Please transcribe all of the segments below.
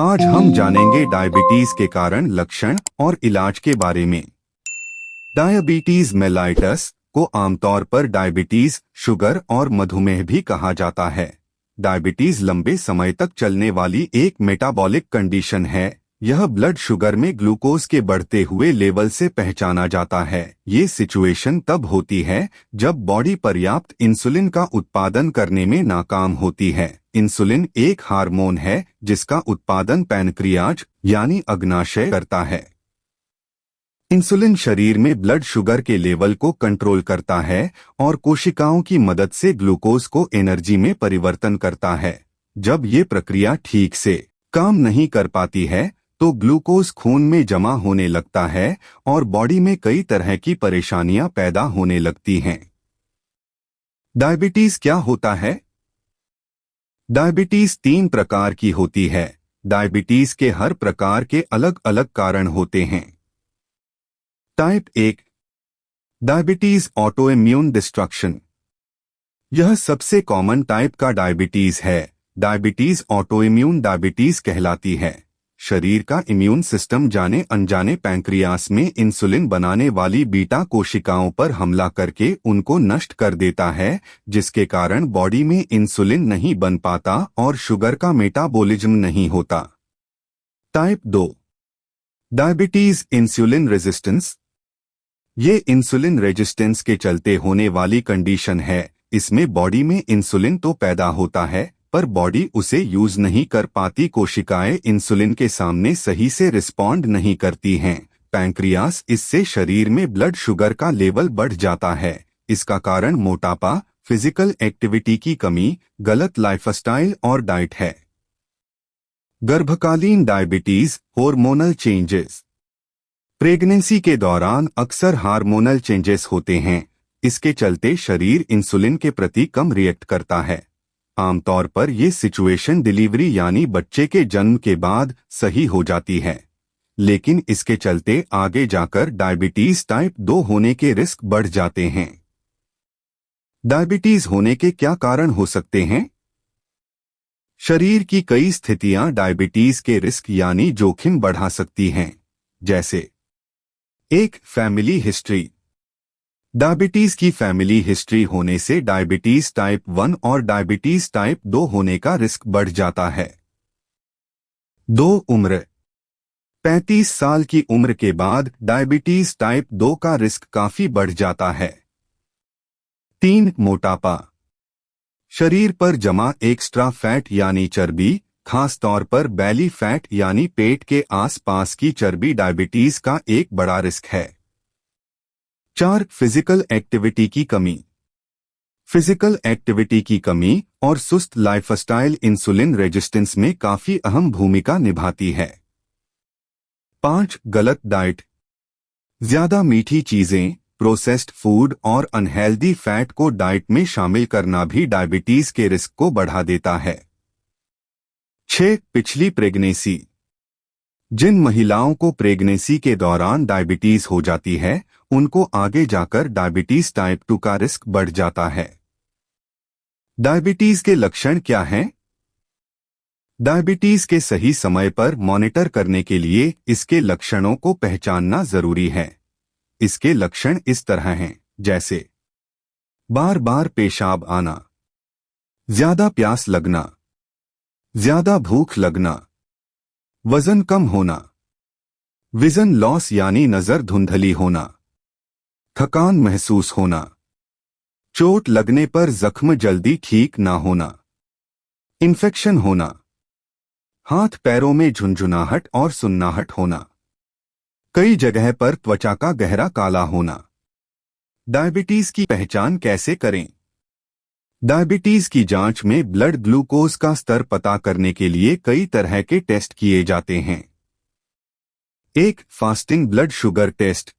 आज हम जानेंगे डायबिटीज के कारण, लक्षण और इलाज के बारे में। डायबिटीज मेलाइटस को आमतौर पर डायबिटीज, शुगर और मधुमेह भी कहा जाता है। डायबिटीज लंबे समय तक चलने वाली एक मेटाबॉलिक कंडीशन है। यह ब्लड शुगर में ग्लूकोज के बढ़ते हुए लेवल से पहचाना जाता है। ये सिचुएशन तब होती है जब बॉडी पर्याप्त इंसुलिन का उत्पादन करने में नाकाम होती है। इंसुलिन एक हार्मोन है जिसका उत्पादन पैनक्रियाज यानी अग्नाशय करता है। इंसुलिन शरीर में ब्लड शुगर के लेवल को कंट्रोल करता है और कोशिकाओं की मदद से ग्लूकोज को एनर्जी में परिवर्तन करता है। जब ये प्रक्रिया ठीक से काम नहीं कर पाती है तो ग्लूकोज खून में जमा होने लगता है और बॉडी में कई तरह की परेशानियां पैदा होने लगती हैं। डायबिटीज क्या होता है? डायबिटीज 3 प्रकार की होती है। डायबिटीज के हर प्रकार के अलग अलग कारण होते हैं। Type 1 diabetes autoimmune destruction. यह सबसे कॉमन टाइप का डायबिटीज है। डायबिटीज ऑटोइम्यून डायबिटीज कहलाती है। शरीर का इम्यून सिस्टम जाने अनजाने पैंक्रियास में इंसुलिन बनाने वाली बीटा कोशिकाओं पर हमला करके उनको नष्ट कर देता है, जिसके कारण बॉडी में इंसुलिन नहीं बन पाता और शुगर का मेटाबॉलिज्म नहीं होता। Type 2 diabetes insulin resistance. ये इंसुलिन रेजिस्टेंस के चलते होने वाली कंडीशन है। इसमें बॉडी में इंसुलिन तो पैदा होता है पर बॉडी उसे यूज नहीं कर पाती। कोशिकाएं इंसुलिन के सामने सही से रिस्पॉन्ड नहीं करती हैं। पैंक्रियास इससे शरीर में ब्लड शुगर का लेवल बढ़ जाता है। इसका कारण मोटापा, फिजिकल एक्टिविटी की कमी, गलत लाइफस्टाइल और डाइट है। गर्भकालीन डायबिटीज हार्मोनल चेंजेस। प्रेगनेंसी के दौरान अक्सर हार्मोनल चेंजेस होते हैं। इसके चलते शरीर इंसुलिन के प्रति कम रिएक्ट करता है। आमतौर पर ये सिचुएशन डिलीवरी यानी बच्चे के जन्म के बाद सही हो जाती है, लेकिन इसके चलते आगे जाकर डायबिटीज टाइप 2 होने के रिस्क बढ़ जाते हैं। डायबिटीज होने के क्या कारण हो सकते हैं? शरीर की कई स्थितियां डायबिटीज के रिस्क यानी जोखिम बढ़ा सकती हैं, जैसे 1 फैमिली हिस्ट्री। डायबिटीज की फैमिली हिस्ट्री होने से डायबिटीज टाइप 1 और डायबिटीज टाइप 2 होने का रिस्क बढ़ जाता है। 2 उम्र। 35 साल की उम्र के बाद डायबिटीज टाइप 2 का रिस्क काफी बढ़ जाता है। 3 मोटापा। शरीर पर जमा एक्स्ट्रा फैट यानी चर्बी, खास तौर पर बैली फैट यानी पेट के आसपास की चर्बी डायबिटीज का एक बड़ा रिस्क है। 4 फिजिकल एक्टिविटी की कमी। फिजिकल एक्टिविटी की कमी और सुस्त लाइफस्टाइल इंसुलिन रेजिस्टेंस में काफी अहम भूमिका निभाती है। 5 गलत डाइट। ज्यादा मीठी चीजें, प्रोसेस्ड फूड और अनहेल्दी फैट को डाइट में शामिल करना भी डायबिटीज के रिस्क को बढ़ा देता है। 6 पिछली प्रेगनेंसी। जिन महिलाओं को प्रेगनेंसी के दौरान डायबिटीज हो जाती है उनको आगे जाकर डायबिटीज टाइप 2 का रिस्क बढ़ जाता है। डायबिटीज के लक्षण क्या हैं? डायबिटीज के सही समय पर मॉनिटर करने के लिए इसके लक्षणों को पहचानना जरूरी है। इसके लक्षण इस तरह हैं, जैसे बार बार पेशाब आना, ज्यादा प्यास लगना, ज्यादा भूख लगना, वजन कम होना, विजन लॉस यानी नजर धुंधली होना, थकान महसूस होना, चोट लगने पर जख्म जल्दी ठीक ना होना, इन्फेक्शन होना, हाथ पैरों में झुनझुनाहट और सुन्नाहट होना, कई जगह पर त्वचा का गहरा काला होना। डायबिटीज की पहचान कैसे करें? डायबिटीज की जांच में ब्लड ग्लूकोज का स्तर पता करने के लिए कई तरह के टेस्ट किए जाते हैं। 1 fasting blood sugar test.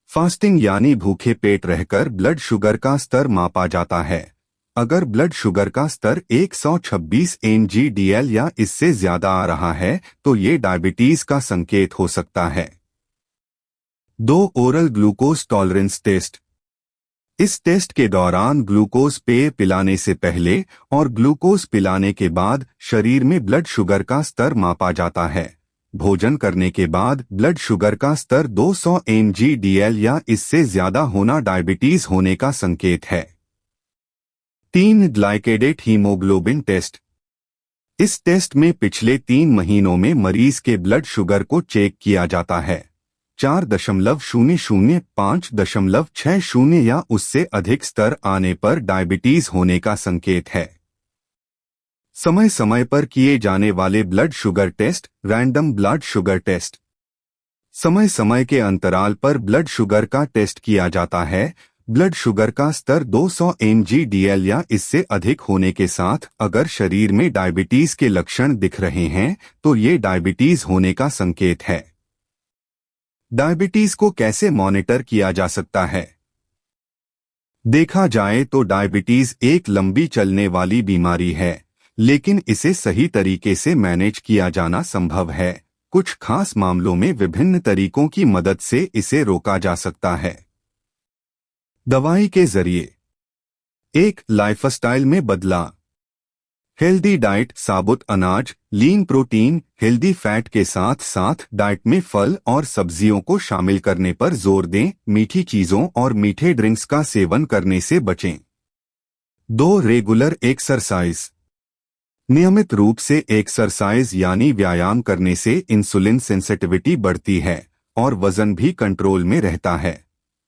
Fasting यानी भूखे पेट रहकर ब्लड शुगर का स्तर मापा जाता है। अगर ब्लड शुगर का स्तर 126 mg/dl या इससे ज्यादा आ रहा है तो ये डायबिटीज का संकेत हो सकता है। 2 ओरल ग्लूकोज टॉलरेंस टेस्ट। इस टेस्ट के दौरान ग्लूकोज पेय पिलाने से पहले और ग्लूकोज पिलाने के बाद शरीर में ब्लड शुगर का स्तर मापा जाता है। भोजन करने के बाद ब्लड शुगर का स्तर 200 mg/dl या इससे ज्यादा होना डायबिटीज होने का संकेत है। 3 ग्लाइकेडेट हीमोग्लोबिन टेस्ट। इस टेस्ट में पिछले 3 महीनों में मरीज के ब्लड शुगर को चेक किया जाता है। 4.00, 5.60 या उससे अधिक स्तर आने पर डायबिटीज होने का संकेत है। समय समय पर किए जाने वाले blood sugar test, random blood sugar test. समय समय के अंतराल पर ब्लड शुगर का टेस्ट किया जाता है। ब्लड शुगर का स्तर 200 mg/dl या इससे अधिक होने के साथ अगर शरीर में डायबिटीज के लक्षण दिख रहे हैं तो ये डायबिटीज होने का संकेत है। डायबिटीज को कैसे मॉनिटर किया जा सकता है? देखा जाए तो डायबिटीज एक लंबी चलने वाली बीमारी है, लेकिन इसे सही तरीके से मैनेज किया जाना संभव है। कुछ खास मामलों में विभिन्न तरीकों की मदद से इसे रोका जा सकता है। दवाई के जरिए। 1. लाइफस्टाइल में बदलाव। हेल्दी डाइट, साबुत अनाज, लीन प्रोटीन, हेल्दी फैट के साथ साथ डाइट में फल और सब्जियों को शामिल करने पर जोर दें। मीठी चीजों और मीठे ड्रिंक्स का सेवन करने से बचें। 2. Regular exercise. नियमित रूप से एक्सरसाइज यानी व्यायाम करने से इंसुलिन सेंसिटिविटी बढ़ती है और वजन भी कंट्रोल में रहता है।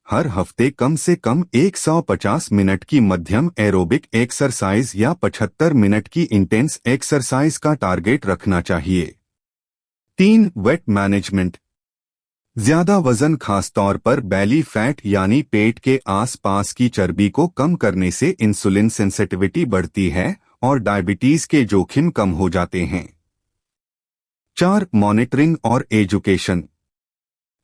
हर हफ्ते कम से कम 150 मिनट की मध्यम एरोबिक एक्सरसाइज या 75 मिनट की इंटेंस एक्सरसाइज का टारगेट रखना चाहिए। 3. Weight management. ज्यादा वजन, खासतौर पर बैली फैट यानी पेट के आसपास की चर्बी को कम करने से इंसुलिन सेंसिटिविटी बढ़ती है और डायबिटीज के जोखिम कम हो जाते हैं। 4. मॉनिटरिंग और एजुकेशन।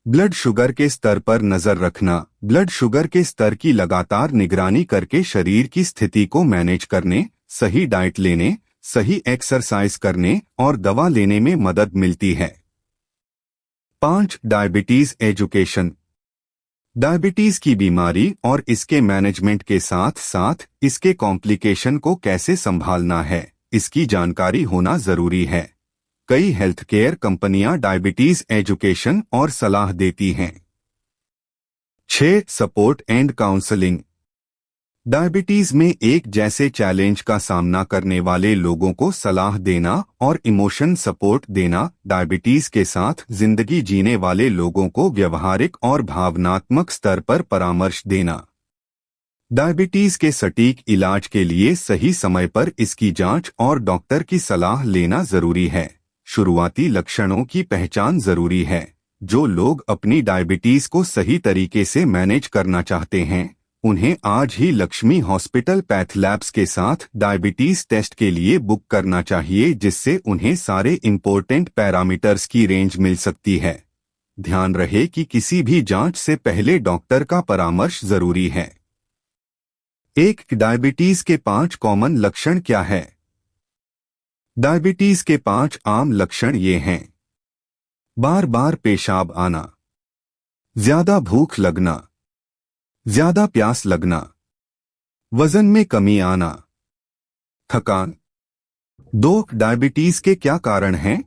ब्लड शुगर के स्तर पर नजर रखना। ब्लड शुगर के स्तर की लगातार निगरानी करके शरीर की स्थिति को मैनेज करने, सही डाइट लेने, सही एक्सरसाइज करने और दवा लेने में मदद मिलती है। 5. Diabetes education. डायबिटीज की बीमारी और इसके मैनेजमेंट के साथ साथ इसके कॉम्प्लिकेशन को कैसे संभालना है, इसकी जानकारी होना जरूरी है। कई हेल्थ केयर कंपनियां डायबिटीज एजुकेशन और सलाह देती हैं। 6. Support and counselling. डायबिटीज में एक जैसे चैलेंज का सामना करने वाले लोगों को सलाह देना और इमोशन सपोर्ट देना। डायबिटीज के साथ जिंदगी जीने वाले लोगों को व्यवहारिक और भावनात्मक स्तर पर परामर्श देना। डायबिटीज के सटीक इलाज के लिए सही समय पर इसकी जांच और डॉक्टर की सलाह लेना जरूरी है। शुरुआती लक्षणों की पहचान जरूरी है। जो लोग अपनी डायबिटीज को सही तरीके से मैनेज करना चाहते हैं उन्हें आज ही लक्ष्मी हॉस्पिटल पैथ लैब्स के साथ डायबिटीज टेस्ट के लिए बुक करना चाहिए, जिससे उन्हें सारे इंपॉर्टेंट पैरामीटर्स की रेंज मिल सकती है। ध्यान रहे कि किसी भी जांच से पहले डॉक्टर का परामर्श जरूरी है। 1. डायबिटीज के 5 कॉमन लक्षण क्या है? डायबिटीज के 5 आम लक्षण ये हैं। बार बार पेशाब आना, ज्यादा भूख लगना, ज्यादा प्यास लगना, वजन में कमी आना, थकान। 2. डायबिटीज के क्या कारण हैं?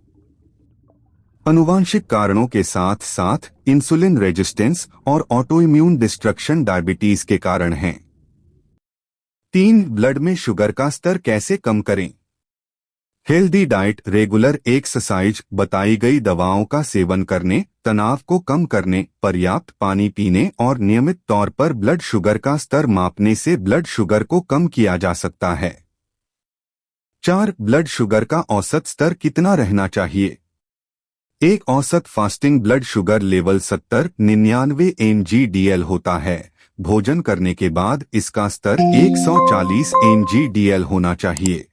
आनुवांशिक कारणों के साथ साथ इंसुलिन रेजिस्टेंस और ऑटोइम्यून डिस्ट्रक्शन डायबिटीज के कारण हैं। 3. ब्लड में शुगर का स्तर कैसे कम करें? हेल्दी डाइट, रेगुलर एक्सरसाइज, बताई गई दवाओं का सेवन करने, तनाव को कम करने, पर्याप्त पानी पीने और नियमित तौर पर ब्लड शुगर का स्तर मापने से ब्लड शुगर को कम किया जा सकता है। 4. ब्लड शुगर का औसत स्तर कितना रहना चाहिए? एक औसत fasting blood sugar level 70-99 mg/dl होता है। भोजन करने के बाद इसका स्तर 140 mg/dl होना चाहिए।